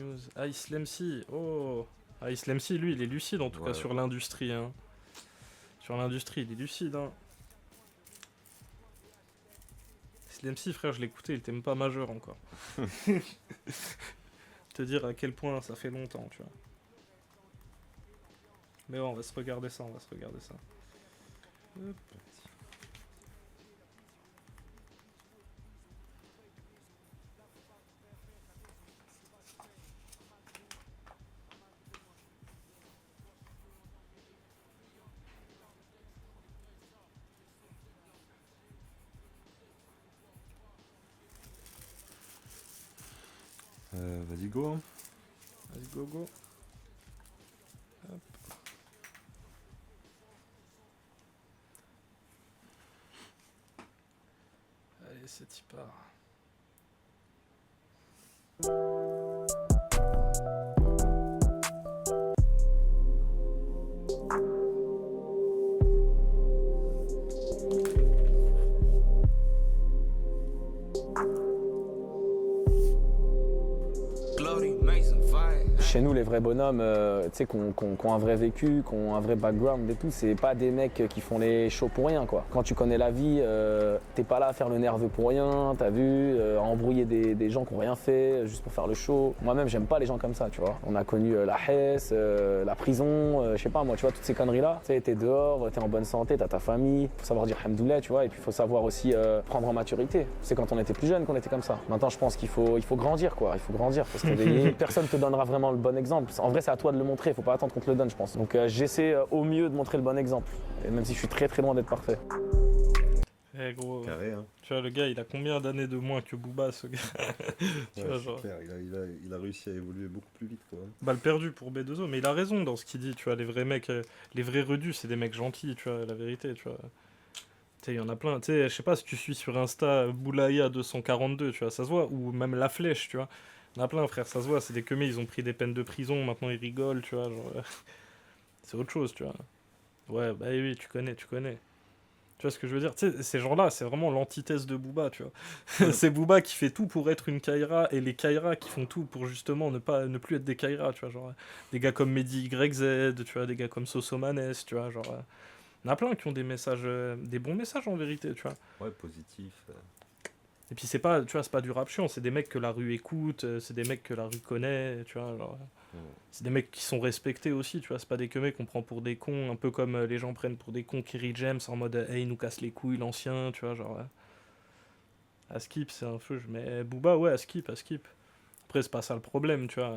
news. Ah, Islemsi, oh. Ah, Islemsi, lui, il est lucide en tout cas Ouais. sur l'industrie. Hein. Sur l'industrie, il est lucide. Hein. Islemsi, frère, je l'écoutais, il était même pas majeur encore. Te dire à quel point ça fait longtemps, tu vois. Mais bon, on va se regarder ça, on va se regarder ça. Hop. Vas-y, go. Hein. Vas-y, go, go. Hop. Allez, c'est y part. Chez nous, les vrais bonhommes, tu sais, qui ont un vrai vécu, qui ont un vrai background et tout, c'est pas des mecs qui font les shows pour rien, quoi. Quand tu connais la vie, t'es pas là à faire le nerveux pour rien, t'as vu, à embrouiller des gens qui ont rien fait juste pour faire le show. Moi-même, j'aime pas les gens comme ça, tu vois. On a connu la Hesse, la prison, je sais pas, moi, tu vois, toutes ces conneries-là. Tu sais, t'es dehors, t'es en bonne santé, t'as ta famille, faut savoir dire hamdoulilah, tu vois, et puis faut savoir aussi prendre en maturité. C'est quand on était plus jeune qu'on était comme ça. Maintenant, je pense qu'il faut grandir, quoi. Il faut grandir, faut se réveiller. Personne te donnera vraiment le bon exemple. En vrai, c'est à toi de le montrer, faut pas attendre qu'on te le donne, je pense. Donc j'essaie au mieux de montrer le bon exemple, et même si je suis très très loin d'être parfait. Eh gros, Carré, hein. tu vois, le gars, il a combien d'années de moins que Booba, ce gars? Tu Ouais, vois, c'est genre, clair, il a réussi à évoluer beaucoup plus vite, quoi. balle perdue pour B2O, mais il a raison dans ce qu'il dit, tu vois, les vrais mecs, les vrais redus, c'est des mecs gentils, tu vois, la vérité, tu vois. Tu sais, il y en a plein, tu sais, je sais pas si tu suis sur Insta Boulaya 242, tu vois, ça se voit, ou même La Flèche, tu vois. Il y en a plein, frère, ça se voit, c'est des queumés, ils ont pris des peines de prison, maintenant ils rigolent, tu vois, genre, c'est autre chose, tu vois. Ouais, bah oui, tu connais, tu connais. Tu vois ce que je veux dire? Tu sais, ces gens-là, c'est vraiment l'antithèse de Booba, tu vois. C'est Booba qui fait tout pour être une Kaira, et les Kaira qui font tout pour justement ne plus être des Kaira, tu vois. Genre, des gars comme Mehdi YZ, tu vois, des gars comme Sosomanes, tu vois. Genre, il y en a plein qui ont des messages, des bons messages en vérité, tu vois. Ouais, positif. Et puis c'est pas, tu vois, c'est pas du rap chiant, c'est des mecs que la rue écoute, c'est des mecs que la rue connaît, tu vois. Genre, c'est des mecs qui sont respectés aussi, tu vois. C'est pas des que mecs qu'on prend pour des cons, un peu comme les gens prennent pour des cons Kerry James en mode hey, il nous casse les couilles, l'ancien, tu vois. Genre, à skip, c'est un feu. Mais Booba, ouais, à skip, à skip. Après, c'est pas ça le problème, tu vois.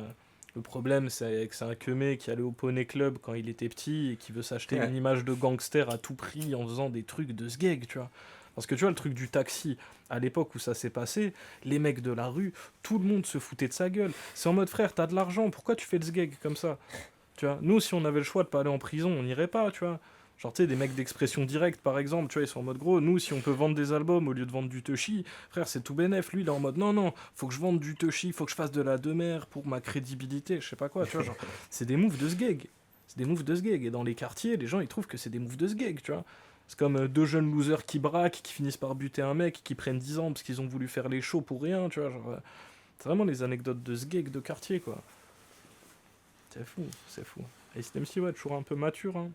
Le problème, c'est que c'est un queumé qui allait au Poney Club quand il était petit et qui veut s'acheter une image de gangster à tout prix en faisant des trucs de sgeg, tu vois. Parce que tu vois, le truc du taxi, à l'époque où ça s'est passé, les mecs de la rue, tout le monde se foutait de sa gueule. C'est en mode frère, t'as de l'argent, pourquoi tu fais le sgeg comme ça? Tu vois, nous, si on avait le choix de pas aller en prison, on n'irait pas, tu vois. Genre, tu sais, des mecs d'expression directe, par exemple, tu vois, ils sont en mode gros, nous, si on peut vendre des albums au lieu de vendre du Tushi, frère, c'est tout bénef. Lui, il est en mode non, non, faut que je vende du Tushi, faut que je fasse de la demeure pour ma crédibilité, je sais pas quoi, tu vois. Genre, c'est des moves de sgeg. C'est des moves de sgeg. Et dans les quartiers, les gens, ils trouvent que c'est des moves de sgeg, tu vois. C'est comme deux jeunes losers qui braquent, qui finissent par buter un mec, qui prennent 10 ans parce qu'ils ont voulu faire les shows pour rien, tu vois. Genre, c'est vraiment les anecdotes de sgeg de quartier, quoi. C'est fou, c'est fou. Et c'est MC, ouais, toujours un peu mature, hein.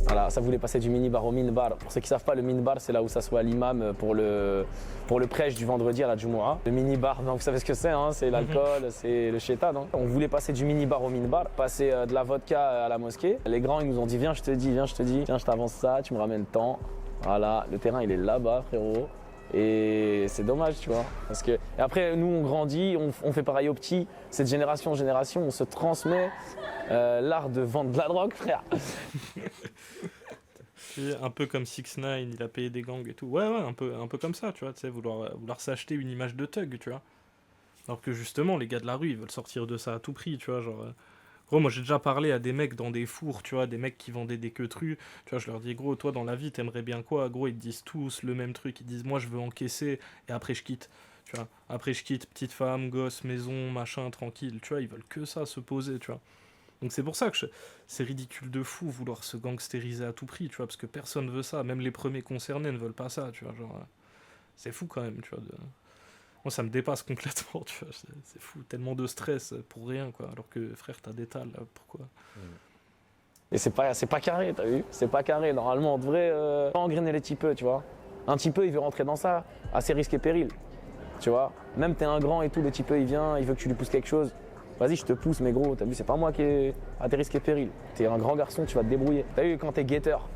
Voilà, ça voulait passer du mini-bar au min-bar. Pour ceux qui ne savent pas, le min-bar, c'est là où s'assoit l'imam pour le prêche du vendredi à la Jumu'ah. Le mini-bar, donc vous savez ce que c'est, hein, c'est l'alcool, c'est le shaitan. Donc. On voulait passer du mini-bar au min-bar, passer de la vodka à la mosquée. Les grands, ils nous ont dit, viens, je te dis, viens, je te dis, viens, je t'avance ça, tu me ramènes tant. Voilà, le terrain, il est là-bas, frérot. Et c'est dommage, tu vois. Parce que... Et après, nous, on grandit, on fait pareil aux petits. C'est de génération en génération, on se transmet l'art de vendre de la drogue, frère. Un peu comme 6ix9ine, il a payé des gangs et tout. Ouais, ouais, un peu comme ça, tu vois, tu sais, vouloir s'acheter une image de thug, tu vois. Alors que justement, les gars de la rue, ils veulent sortir de ça à tout prix, tu vois, genre... Gros, moi j'ai déjà parlé à des mecs dans des fours, tu vois, des mecs qui vendaient des queutrus. Tu vois, je leur dis, gros, toi dans la vie, t'aimerais bien quoi? Gros, ils te disent tous le même truc. Ils disent, moi je veux encaisser et après je quitte. Tu vois, après je quitte, petite femme, gosse, maison, machin, tranquille. Tu vois, ils veulent que ça, se poser, tu vois. Donc c'est pour ça que c'est ridicule de fou vouloir se gangstériser à tout prix, tu vois, parce que personne veut ça. Même les premiers concernés ne veulent pas ça, tu vois, genre. C'est fou quand même, tu vois, Moi, ça me dépasse complètement, tu vois. C'est fou, tellement de stress pour rien, quoi. Alors que, frère, t'as des tas, là, pourquoi? Et c'est pas carré, t'as vu? C'est pas carré. Normalement, on devrait pas engrainer les petits peu, tu vois. Un petit peu, il veut rentrer dans ça, à ses risques et périls. Tu vois? Même t'es un grand et tout, le petit peu, il vient, il veut que tu lui pousses quelque chose. Vas-y, je te pousse, mais gros, t'as vu, c'est pas moi qui est à tes risques et périls. T'es un grand garçon, tu vas te débrouiller. T'as vu, quand t'es guetteur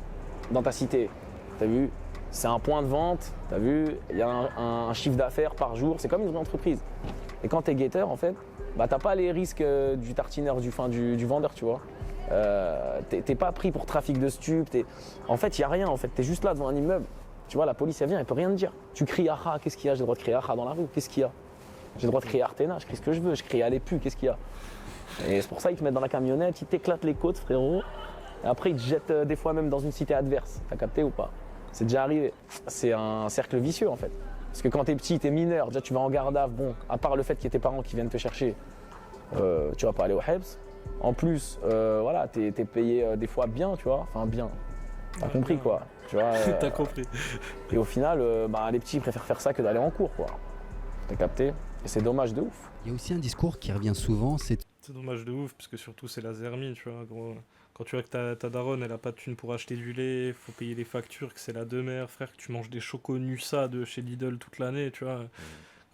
dans ta cité, t'as vu, c'est un point de vente, t'as vu, il y a un chiffre d'affaires par jour, c'est comme une vraie entreprise. Et quand t'es guetteur, en fait, bah t'as pas les risques du tartineur, du vendeur, tu vois. T'es pas pris pour trafic de stupes, en fait, il y a rien, en fait, t'es juste là devant un immeuble. Tu vois, la police, elle vient, elle peut rien te dire. Tu cries Aha, qu'est-ce qu'il y a? J'ai le droit de crier Aha dans la rue, qu'est-ce qu'il y a? J'ai le droit de crier Artena, je crie ce que je veux, je crie Allez pu, qu'est-ce qu'il y a? Et c'est pour ça qu'ils te mettent dans la camionnette, ils t'éclatent les côtes, frérot. Et après, ils te jettent des fois même dans une cité adverse. T'as capté ou pas? C'est déjà arrivé. C'est un cercle vicieux en fait. Parce que quand t'es petit, t'es mineur, déjà tu vas en garde à vue. Bon, à part le fait qu'il y ait tes parents qui viennent te chercher, tu vas pas aller au Hebs. En plus, voilà, t'es payé des fois bien, tu vois. Enfin bien. T'as compris quoi? Tu vois, T'as compris. Et au final, les petits préfèrent faire ça que d'aller en cours quoi. T'as capté? Et c'est dommage de ouf. Il y a aussi un discours qui revient souvent, c'est dommage de ouf, parce que surtout c'est la zermie, tu vois, gros. Quand tu vois que ta daronne, elle a pas de thune pour acheter du lait, faut payer les factures, que c'est la demeure, frère, que tu manges des chocos Nusa de chez Lidl toute l'année, tu vois.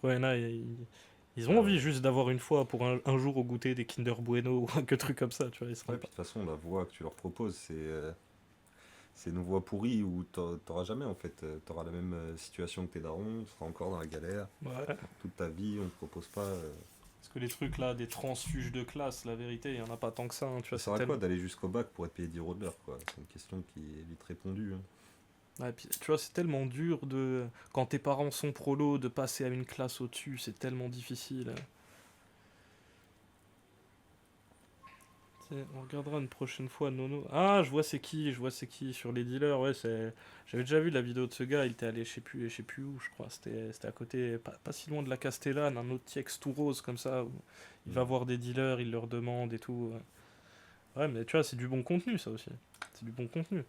Ouais, là, ils ont envie juste d'avoir une fois pour un jour au goûter des Kinder Bueno ou un truc comme ça, tu vois. Ils Ouais, puis de toute façon, la voie que tu leur proposes, c'est une voie pourrie où t'auras jamais en fait. T'auras la même situation que tes darons, tu seras encore dans la galère. Ouais. Toute ta vie, on te propose pas. Parce que les trucs là, des transfuges de classe, la vérité, il y en a pas tant que ça. Hein, tu vois, Ça sert à quoi d'aller jusqu'au bac pour être payé 10 € de l'heure, quoi? C'est une question qui est vite répondue. Hein. Ouais, puis, tu vois, c'est tellement dur de. Quand tes parents sont prolos, de passer à une classe au-dessus, c'est tellement difficile. On regardera une prochaine fois Nono. Ah, je vois c'est qui sur les dealers. Ouais, j'avais déjà vu la vidéo de ce gars, il était allé je sais plus où, je crois. C'était à côté, pas si loin de la Castellane, un autre Tiex tout rose comme ça, où il va voir des dealers, il leur demande et tout. Ouais, mais tu vois, c'est du bon contenu ça aussi. C'est du bon contenu.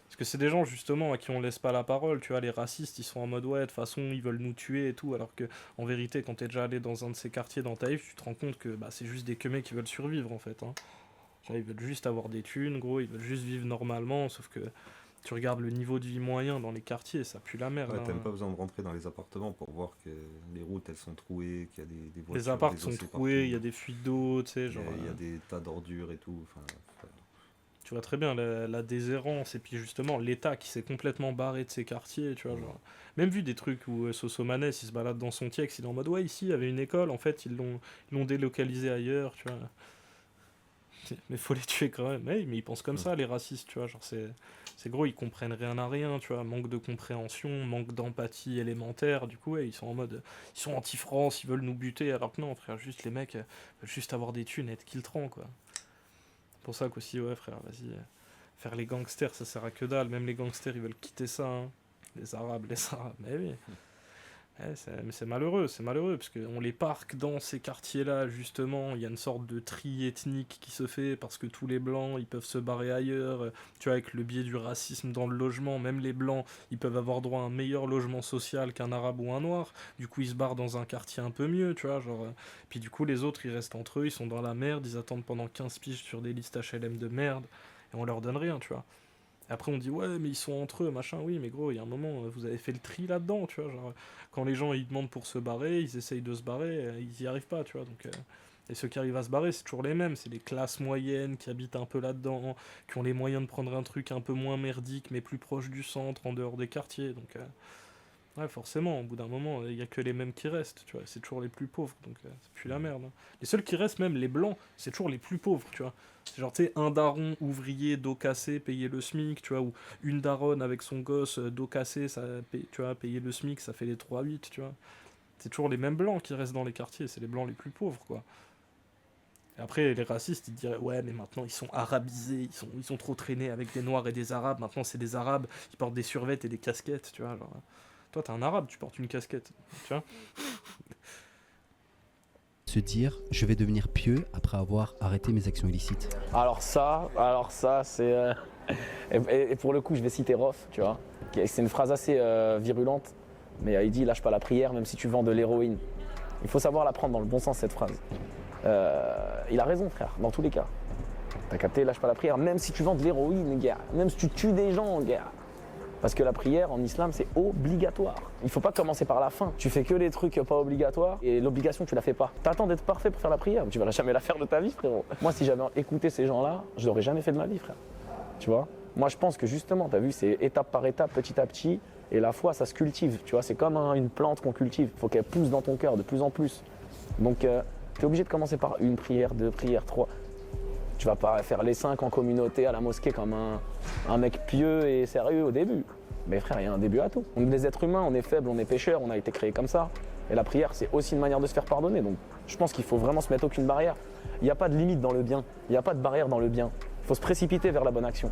Parce que c'est des gens justement à qui on laisse pas la parole, tu vois, les racistes ils sont en mode ouais, de toute façon ils veulent nous tuer et tout, alors que en vérité quand t'es déjà allé dans un de ces quartiers dans Taïf, tu te rends compte que c'est juste des queumés qui veulent survivre en fait. Hein. Genre, ils veulent juste avoir des thunes, gros, ils veulent juste vivre normalement, sauf que tu regardes le niveau de vie moyen dans les quartiers, ça pue la merde. Ouais, hein. t'as même pas besoin de rentrer dans les appartements pour voir que les routes elles sont trouées, qu'il y a des voitures. Les apparts sont désossées troués, partout. il y a des fuites d'eau, tu sais, genre. Il y a des tas d'ordures et tout. Enfin, Tu vois très bien la déshérence, et puis justement l'État qui s'est complètement barré de ces quartiers, tu vois, genre. Même vu des trucs où Sosomanes il se balade dans son Tiex, il est en mode ouais, ici il y avait une école, en fait ils l'ont délocalisé ailleurs, tu vois. Mais faut les tuer quand même. Mais ils pensent comme ça, les racistes, tu vois. Genre, c'est gros, ils comprennent rien à rien, tu vois. Manque de compréhension, manque d'empathie élémentaire. Du coup, ouais, ils sont en mode. Ils sont anti-France, ils veulent nous buter. Alors que non, frère, juste les mecs veulent juste avoir des thunes et être killtrans, quoi. C'est pour ça qu'aussi, ouais, frère, vas-y. Faire les gangsters, ça sert à que dalle. Même les gangsters, ils veulent quitter ça, hein. Les Arabes. Mais oui. Ouais, mais c'est malheureux, parce qu'on les parque dans ces quartiers-là, justement, il y a une sorte de tri ethnique qui se fait, parce que tous les blancs, ils peuvent se barrer ailleurs, tu vois, avec le biais du racisme dans le logement, même les blancs, ils peuvent avoir droit à un meilleur logement social qu'un arabe ou un noir, du coup ils se barrent dans un quartier un peu mieux, tu vois, genre, puis du coup les autres, ils restent entre eux, ils sont dans la merde, ils attendent pendant 15 piges sur des listes HLM de merde, et on leur donne rien, tu vois. Après on dit ouais mais ils sont entre eux machin, oui mais gros il y a un moment vous avez fait le tri là-dedans, tu vois, genre quand les gens ils demandent pour se barrer, ils essayent de se barrer, ils y arrivent pas, tu vois, donc et ceux qui arrivent à se barrer c'est toujours les mêmes, c'est les classes moyennes qui habitent un peu là-dedans, qui ont les moyens de prendre un truc un peu moins merdique mais plus proche du centre, en dehors des quartiers, donc ouais forcément au bout d'un moment il y a que les mêmes qui restent, tu vois, c'est toujours les plus pauvres, donc c'est plus la merde, hein. Les seuls qui restent, même les blancs, c'est toujours les plus pauvres, tu vois. C'est genre, tu sais, un daron ouvrier, dos cassé, payer le SMIC, tu vois, ou une daronne avec son gosse, dos cassé, ça, tu vois, payer le SMIC, ça fait les 3-8, tu vois. C'est toujours les mêmes blancs qui restent dans les quartiers, c'est les blancs les plus pauvres, quoi. Et après, les racistes, ils diraient, ouais, mais maintenant, ils sont arabisés, ils sont trop traînés avec des noirs et des arabes, maintenant, c'est des arabes qui portent des survêtements et des casquettes, tu vois, genre. Toi, t'es un arabe, tu portes une casquette, tu vois. Se dire je vais devenir pieux après avoir arrêté mes actions illicites. Alors ça c'est... et pour le coup je vais citer Rof, tu vois. C'est une phrase assez virulente, Mais il dit lâche pas la prière même si tu vends de l'héroïne. Il faut savoir la prendre dans le bon sens cette phrase. Il a raison frère, dans tous les cas. T'as capté, lâche pas la prière, même si tu vends de l'héroïne, gars. Même si tu tues des gens, gars. Parce que la prière en islam c'est obligatoire. Il faut pas commencer par la fin. Tu fais que les trucs pas obligatoires et l'obligation tu la fais pas. T'attends d'être parfait pour faire la prière, mais tu verras jamais la faire de ta vie frérot. Moi si j'avais écouté ces gens-là, je l'aurais jamais fait de ma vie frère. Tu vois? Moi je pense que justement, t'as vu, c'est étape par étape, petit à petit. Et la foi ça se cultive, tu vois, c'est comme une plante qu'on cultive. Il faut qu'elle pousse dans ton cœur de plus en plus. Donc t'es obligé de commencer par une prière, 2 prières, 3. Tu vas pas faire les 5 en communauté à la mosquée comme un mec pieux et sérieux au début. Mais frère, il y a un début à tout. On est des êtres humains, on est faibles, on est pécheurs, on a été créés comme ça. Et la prière, c'est aussi une manière de se faire pardonner. Donc je pense qu'il faut vraiment se mettre aucune barrière. Il n'y a pas de limite dans le bien. Il n'y a pas de barrière dans le bien. Il faut se précipiter vers la bonne action.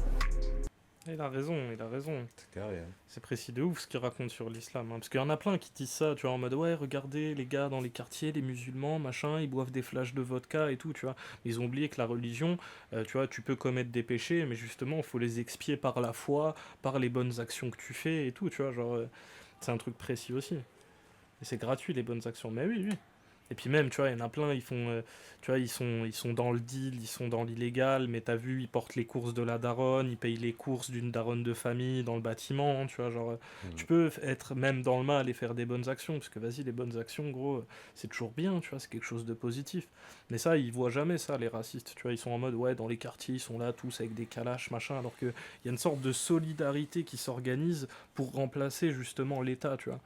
Il a raison, il a raison. C'est carré. Hein. C'est précis de ouf ce qu'il raconte sur l'islam. Hein. Parce qu'il y en a plein qui disent ça, tu vois, en mode ouais, regardez les gars dans les quartiers, les musulmans, machin, ils boivent des flashs de vodka et tout, tu vois. Ils ont oublié que la religion, tu vois, tu peux commettre des péchés, mais justement, il faut les expier par la foi, par les bonnes actions que tu fais et tout, tu vois. Genre, c'est un truc précis aussi. Et c'est gratuit les bonnes actions. Mais oui, oui. Et puis même, tu vois, il y en a plein, ils font, tu vois, ils sont dans le deal, ils sont dans l'illégal, mais t'as vu, ils portent les courses de la daronne, ils payent les courses d'une daronne de famille dans le bâtiment, hein, tu vois, genre, tu peux être même dans le mal et faire des bonnes actions, parce que vas-y, les bonnes actions, gros, c'est toujours bien, tu vois, c'est quelque chose de positif. Mais ça, ils voient jamais ça, les racistes, tu vois, ils sont en mode, ouais, dans les quartiers, ils sont là tous avec des calaches, machin, alors qu'il y a une sorte de solidarité qui s'organise pour remplacer justement l'État, tu vois.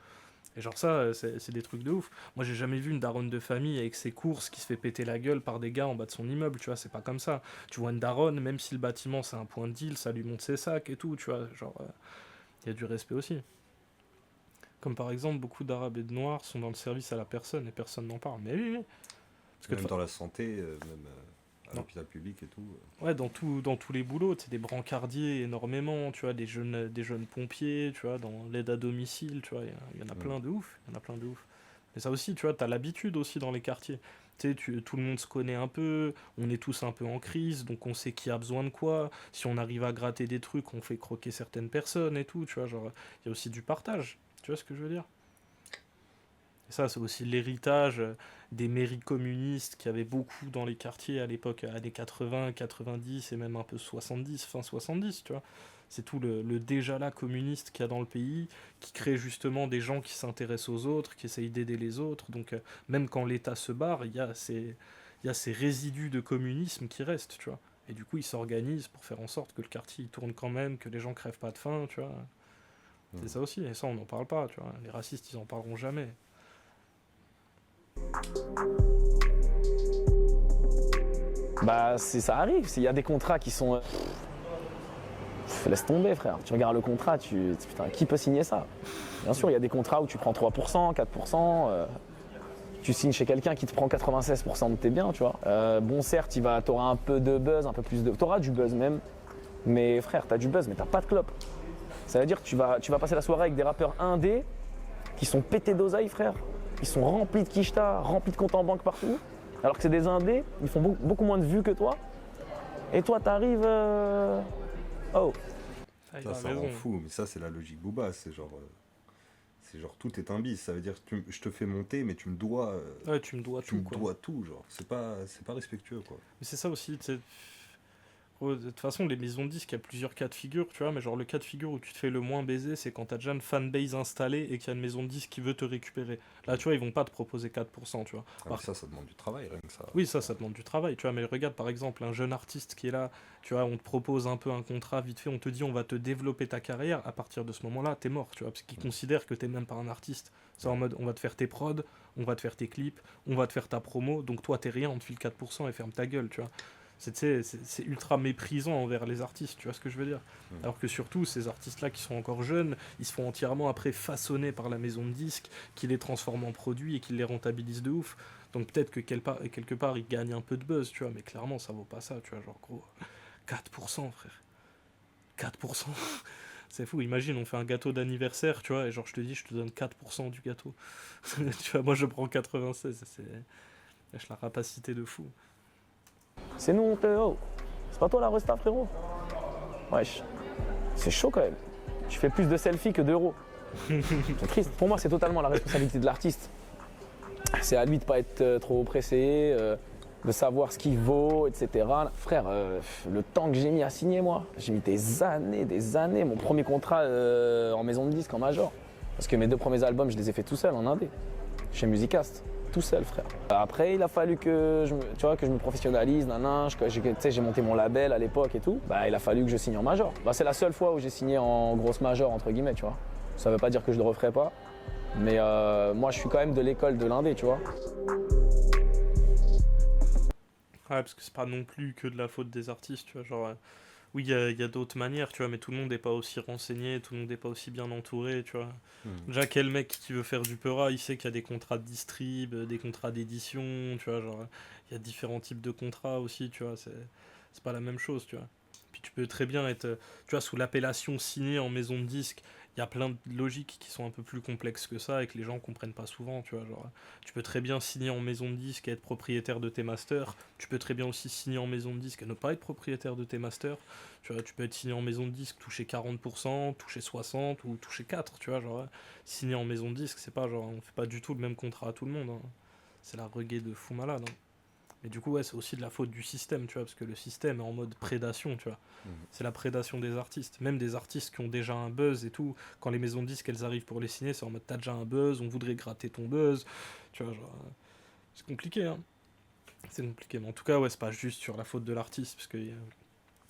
Et genre ça, c'est des trucs de ouf. Moi, j'ai jamais vu une daronne de famille avec ses courses qui se fait péter la gueule par des gars en bas de son immeuble, tu vois, c'est pas comme ça. Tu vois une daronne, même si le bâtiment c'est un point de deal, ça lui monte ses sacs et tout, tu vois, genre, y a du respect aussi. Comme par exemple, beaucoup d'Arabes et de Noirs sont dans le service à la personne et personne n'en parle. Mais oui, oui. Parce que même dans la santé, même à l'hôpital public et tout. Ouais, dans tous les boulots, tu sais, des brancardiers énormément, tu vois, des jeunes pompiers, tu vois, dans l'aide à domicile, tu vois, il y en a plein de ouf, il y en a plein de ouf. Mais ça aussi, tu vois, t'as l'habitude aussi dans les quartiers. Tu sais, tout le monde se connaît un peu, on est tous un peu en crise, donc on sait qui a besoin de quoi. Si on arrive à gratter des trucs, on fait croquer certaines personnes et tout, tu vois, genre, il y a aussi du partage, tu vois ce que je veux dire? Et ça, c'est aussi l'héritage des mairies communistes qu'il y avait beaucoup dans les quartiers à l'époque, années 80, 90 et même un peu 70, fin 70, tu vois. C'est tout le déjà là communiste qu'il y a dans le pays, qui crée justement des gens qui s'intéressent aux autres, qui essayent d'aider les autres. Donc même quand l'État se barre, il y a ces résidus de communisme qui restent, tu vois. Et du coup, ils s'organisent pour faire en sorte que le quartier il tourne quand même, que les gens crèvent pas de faim, tu vois. C'est ça aussi, et ça on n'en parle pas, tu vois. Les racistes, ils en parleront jamais. Bah ça arrive, il y a des contrats qui sont... laisse tomber frère, tu regardes le contrat, putain, qui peut signer ça? Bien sûr, il y a des contrats où tu prends 3%, 4%, tu signes chez quelqu'un qui te prend 96% de tes biens, tu vois. Bon certes, t'auras un peu de buzz, un peu plus de... T'auras du buzz même, mais frère, t'as du buzz, mais t'as pas de clope. Ça veut dire que tu vas passer la soirée avec des rappeurs indés qui sont pétés d'oseille, frère. Ils sont remplis de quicheta, remplis de comptes en banque partout. Alors que c'est des indés, ils font beaucoup moins de vues que toi. Et toi, t'arrives... Oh. Ça rend fou, mais ça, c'est la logique Booba. C'est genre tout est un bis. Ça veut dire que je te fais monter, mais tu me dois... ouais, tu me dois tout, quoi. Tu me dois tout, genre. C'est pas respectueux, quoi. Mais c'est ça aussi, tu sais... De toute façon, les maisons de disques, il y a plusieurs cas de figure, tu vois, mais genre le cas de figure où tu te fais le moins baiser, c'est quand t'as déjà une fanbase installée et qu'il y a une maison de disques qui veut te récupérer. Là, tu vois, ils vont pas te proposer 4%, tu vois. Ça demande du travail, rien que ça. Oui, ça demande du travail, tu vois, mais regarde, par exemple, un jeune artiste qui est là, tu vois, on te propose un peu un contrat vite fait, on te dit on va te développer ta carrière, à partir de ce moment-là, t'es mort, tu vois, parce qu'ils considèrent que t'es même pas un artiste. C'est en mode, on va te faire tes prods, on va te faire tes clips, on va te faire ta promo, donc toi, t'es rien, on te file 4% et ferme ta gueule, tu vois. C'est ultra méprisant envers les artistes, tu vois ce que je veux dire. Alors que surtout, ces artistes-là qui sont encore jeunes, ils se font entièrement après façonner par la maison de disques, qui les transforme en produits et qui les rentabilise de ouf. Donc peut-être que quelque part, ils gagnent un peu de buzz, tu vois, mais clairement, ça vaut pas ça, tu vois, genre gros, 4%, frère. 4%. C'est fou, imagine, on fait un gâteau d'anniversaire, tu vois, et genre je te dis, je te donne 4% du gâteau. Tu vois, moi je prends 96, c'est la rapacité de fou. C'est nous, Théo. C'est pas toi la resta, frérot? Wesh. C'est chaud quand même. Tu fais plus de selfies que d'euros. C'est triste. Pour moi, c'est totalement la responsabilité de l'artiste. C'est à lui de ne pas être trop pressé, de savoir ce qu'il vaut, etc. Frère, le temps que j'ai mis à signer, moi, j'ai mis des années. Mon premier contrat en maison de disque, en major. Parce que mes 2 premiers albums, je les ai fait tout seul en indé, chez Musicast. Tout seul, frère. Après, il a fallu que je me professionnalise, j'ai monté mon label à l'époque et tout. Bah, il a fallu que je signe en major. Bah, c'est la seule fois où j'ai signé en grosse major, entre guillemets, tu vois. Ça veut pas dire que je le referai pas, mais moi, je suis quand même de l'école de l'indé, tu vois. Ouais, parce que c'est pas non plus que de la faute des artistes, tu vois, genre... oui, il y a d'autres manières, tu vois, mais tout le monde n'est pas aussi renseigné, tout le monde n'est pas aussi bien entouré, tu vois. Déjà, quel mec qui veut faire du Peura, il sait qu'il y a des contrats de distrib, des contrats d'édition, tu vois, genre, il y a différents types de contrats aussi, tu vois, c'est pas la même chose, tu vois. Puis tu peux très bien être, tu vois, sous l'appellation signé en maison de disque, il y a plein de logiques qui sont un peu plus complexes que ça et que les gens comprennent pas souvent, tu vois, genre, tu peux très bien signer en maison de disque et être propriétaire de tes masters, tu peux très bien aussi signer en maison de disque et ne pas être propriétaire de tes masters, tu vois, tu peux être signé en maison de disque, toucher 40%, toucher 60% ou toucher 4%, tu vois, genre, signer en maison de disque, c'est pas genre, on fait pas du tout le même contrat à tout le monde, hein. C'est la reggae de fou malade, hein. Et du coup, ouais, c'est aussi de la faute du système, tu vois, parce que le système est en mode prédation, tu vois. C'est la prédation des artistes. Même des artistes qui ont déjà un buzz et tout, quand les maisons de disques, elles arrivent pour les signer, c'est en mode, t'as déjà un buzz, on voudrait gratter ton buzz, tu vois, genre... c'est compliqué, hein. C'est compliqué, mais en tout cas, ouais, c'est pas juste sur la faute de l'artiste, parce que...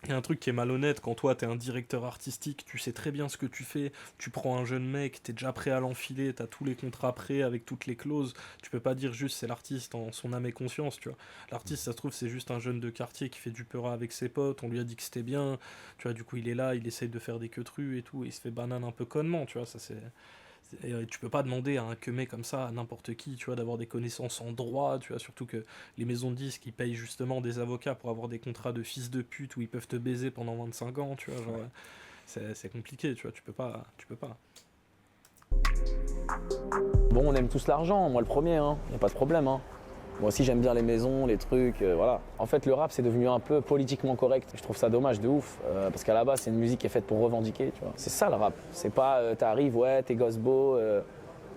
Il y a un truc qui est malhonnête, quand toi t'es un directeur artistique, tu sais très bien ce que tu fais, tu prends un jeune mec, t'es déjà prêt à l'enfiler, t'as tous les contrats prêts avec toutes les clauses, tu peux pas dire juste c'est l'artiste en son âme et conscience, tu vois. L'artiste, ça se trouve, c'est juste un jeune de quartier qui fait du Peura avec ses potes, on lui a dit que c'était bien, tu vois, du coup il est là, il essaye de faire des queutrus et tout, et il se fait banane un peu connement, tu vois, ça c'est... Et tu peux pas demander à un queumé comme ça, à n'importe qui, tu vois, d'avoir des connaissances en droit, tu vois, surtout que les maisons de disques, ils payent justement des avocats pour avoir des contrats de fils de pute où ils peuvent te baiser pendant 25 ans, tu vois, genre, c'est compliqué, tu vois, tu peux pas. Bon, on aime tous l'argent, moi le premier, hein, y a pas de problème, hein. Moi aussi j'aime bien les maisons, les trucs, voilà. En fait le rap c'est devenu un peu politiquement correct. Je trouve ça dommage de ouf, parce qu'à la base c'est une musique qui est faite pour revendiquer, tu vois. C'est ça le rap, c'est pas t'arrives, ouais, t'es gosse beau,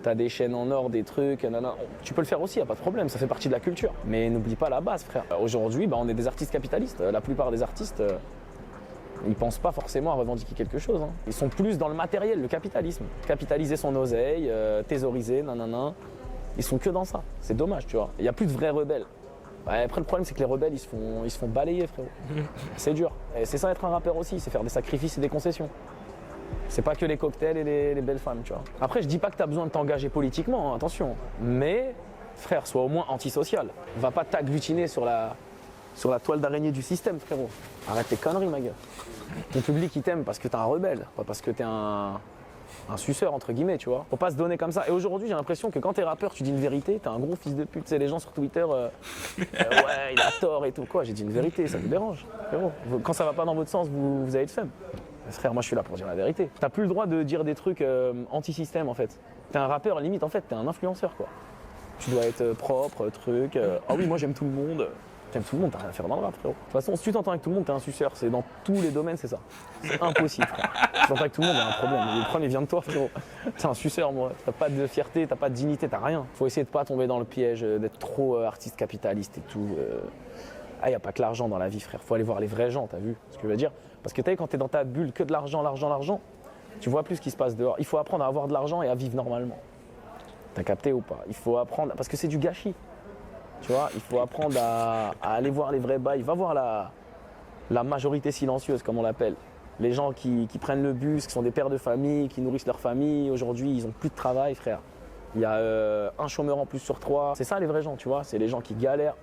t'as des chaînes en or, des trucs, nanana. Tu peux le faire aussi, y a pas de problème, ça fait partie de la culture. Mais n'oublie pas la base, frère. Aujourd'hui, bah, on est des artistes capitalistes. La plupart des artistes, ils pensent pas forcément à revendiquer quelque chose, hein. Ils sont plus dans le matériel, le capitalisme. Capitaliser son oseille, thésauriser, nanana. Ils sont que dans ça, c'est dommage, tu vois. Il n'y a plus de vrais rebelles. Ouais, après, le problème, c'est que les rebelles, ils se font balayer, frérot. C'est dur. Et c'est ça être un rappeur aussi, c'est faire des sacrifices et des concessions. C'est pas que les cocktails et les belles femmes, tu vois. Après, je dis pas que tu as besoin de t'engager politiquement, hein, attention. Mais, frère, sois au moins antisocial. Va pas t'agglutiner sur la toile d'araignée du système, frérot. Arrête tes conneries, ma gueule. Ton public, il t'aime parce que t'es un rebelle, pas parce que t'es un suceur entre guillemets, tu vois. Faut pas se donner comme ça. Et aujourd'hui, j'ai l'impression que quand t'es rappeur, tu dis une vérité, t'es un gros fils de pute. Tu sais, les gens sur Twitter, ouais, il a tort et tout. Quoi, j'ai dit une vérité, ça vous dérange, frérot. Quand ça va pas dans votre sens, vous avez le seum. Frère, moi je suis là pour dire la vérité. T'as plus le droit de dire des trucs anti-système en fait. T'es un rappeur, limite en fait, t'es un influenceur quoi. Tu dois être propre, truc. Ah oui, moi j'aime tout le monde. T'aimes tout le monde, t'as rien à faire dans le rap, frérot. De toute façon, si tu t'entends avec tout le monde, t'es un suceur. C'est dans tous les domaines, c'est ça. C'est impossible, frère. Si tu t'entends avec tout le monde, il y a un problème. Le problème, il vient de toi, frérot. T'es un suceur, moi. T'as pas de fierté, t'as pas de dignité, t'as rien. Faut essayer de pas tomber dans le piège, d'être trop artiste capitaliste et tout. Ah, y a pas que l'argent dans la vie, frère. Faut aller voir les vrais gens, t'as vu ce que je veux dire? Parce que t'as vu, quand t'es dans ta bulle, que de l'argent, tu vois plus ce qui se passe dehors. Il faut apprendre à avoir de l'argent et à vivre normalement. T'as capté ou pas? Il faut apprendre, parce que c'est du gâchis. Tu vois, il faut apprendre à aller voir les vrais bails. Va voir la majorité silencieuse, comme on l'appelle. Les gens qui prennent le bus, qui sont des pères de famille, qui nourrissent leur famille. Aujourd'hui, ils n'ont plus de travail, frère. Il y a un chômeur en plus sur 3. C'est ça les vrais gens, tu vois. C'est les gens qui galèrent,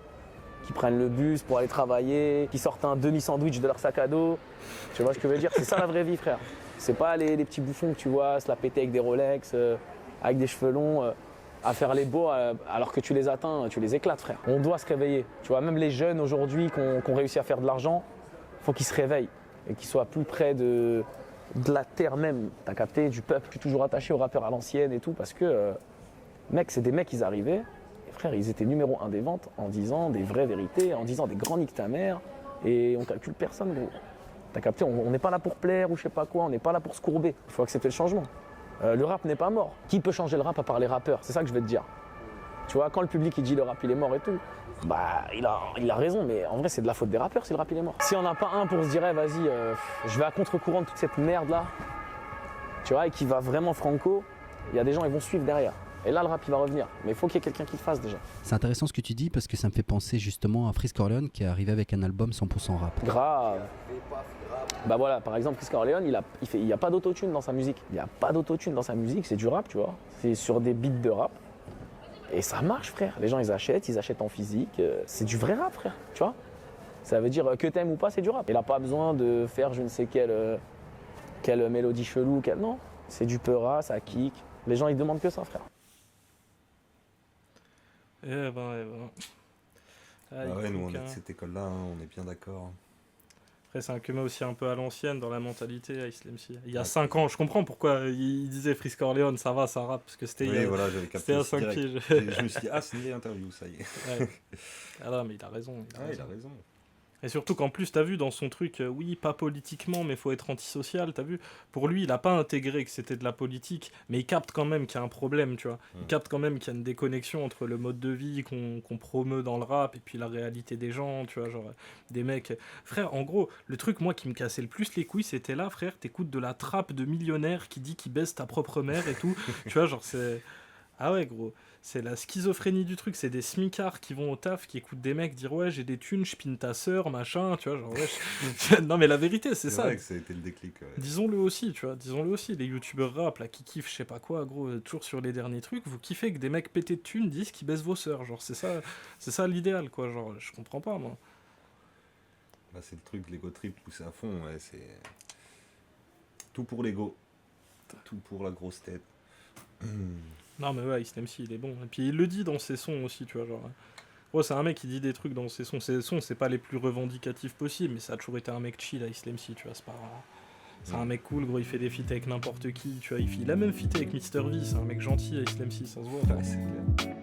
qui prennent le bus pour aller travailler, qui sortent un demi-sandwich de leur sac à dos. Tu vois ce que je veux dire? C'est ça la vraie vie, frère. C'est pas les petits bouffons que tu vois se la péter avec des Rolex, avec des cheveux longs. À faire les beaux alors que tu les atteins, tu les éclates, frère. On doit se réveiller. Tu vois, même les jeunes aujourd'hui qui ont réussi à faire de l'argent, il faut qu'ils se réveillent et qu'ils soient plus près de la terre même. T'as capté, du peuple. Je suis toujours attaché aux rappeurs à l'ancienne et tout parce que, mec, c'est des mecs, ils arrivaient. Et frère, ils étaient numéro 1 des ventes en disant des vraies vérités, en disant des grands niques ta mère. Et on calcule personne, gros. T'as capté, on n'est pas là pour plaire ou je sais pas quoi, on n'est pas là pour se courber. Il faut accepter le changement. Le rap n'est pas mort. Qui peut changer le rap à part les rappeurs? C'est ça que je vais te dire. Tu vois, quand le public il dit le rap il est mort et tout, bah il a raison, mais en vrai c'est de la faute des rappeurs si le rap il est mort. Si on n'a pas un pour se dire eh, vas-y, je vais à contre-courant de toute cette merde là, tu vois, et qui va vraiment franco, il y a des gens ils vont suivre derrière. Et là le rap il va revenir, mais il faut qu'il y ait quelqu'un qui le fasse déjà. C'est intéressant ce que tu dis parce que ça me fait penser justement à Frisk Orleans qui est arrivé avec un album 100% rap. Grave. Bah voilà, par exemple Frisk Orleans, il y a pas d'autotune dans sa musique. Il n'y a pas d'autotune dans sa musique, c'est du rap, tu vois. C'est sur des beats de rap. Et ça marche, frère. Les gens, ils achètent en physique. C'est du vrai rap, frère, tu vois. Ça veut dire que t'aimes ou pas, c'est du rap. Il n'a pas besoin de faire je ne sais quelle mélodie chelou. Non, c'est du peura, ça kick. Les gens, ils demandent que ça, frère. Eh ben. Ah, Ah ouais, nous on cook, est de cette école-là, hein, on est bien d'accord. Après, c'est un Kema aussi un peu à l'ancienne dans la mentalité, Ice MC. Il y a 5 ans, je comprends pourquoi il disait Frisk Orleans, ça va, ça rappe, parce que c'était Oui, voilà, j'avais capté à aussi 5 direct. piges. Et je me suis dit, ah, c'est une vieille interview, ça y est. Ouais. Ah non, mais il a raison. Il a raison. Et surtout qu'en plus, t'as vu dans son truc, oui, pas politiquement, mais faut être antisocial, t'as vu. Pour lui, il a pas intégré que c'était de la politique, mais il capte quand même qu'il y a un problème, tu vois. Il capte quand même qu'il y a une déconnexion entre le mode de vie qu'on promeut dans le rap et puis la réalité des gens, tu vois, genre des mecs. Frère, en gros, le truc, moi, qui me cassait le plus les couilles, c'était là, frère, t'écoutes de la trappe de millionnaire qui dit qu'il baisse ta propre mère et tout, tu vois, genre c'est... Ah ouais, gros, c'est la schizophrénie du truc, c'est des smicards qui vont au taf, qui écoutent des mecs dire ouais, j'ai des thunes, je pine ta sœur, machin, tu vois, genre ouais. Non, mais la vérité, c'est ça. C'est vrai que ça a été le déclic. Ouais. Disons-le aussi, tu vois, disons-le aussi, les youtubeurs rap là qui kiffent, je sais pas quoi, gros, toujours sur les derniers trucs, vous kiffez que des mecs pétés de thunes disent qu'ils baissent vos sœurs, genre c'est ça l'idéal, quoi, genre je comprends pas, moi. Bah, c'est le truc, l'ego trip poussé à fond, ouais, c'est. Tout pour l'ego. Tout pour la grosse tête. Non mais ouais, Ice MC il est bon. Et puis il le dit dans ses sons aussi, tu vois, genre... Ouais, c'est un mec qui dit des trucs dans ses sons. Ses sons, c'est pas les plus revendicatifs possibles, mais ça a toujours été un mec chill, Ice MC, tu vois, c'est pas... C'est un mec cool, gros, il fait des feats avec n'importe qui, tu vois. Il a même feat avec Mr V, c'est un mec gentil, Ice MC, ça se voit. Ouais, c'est clair.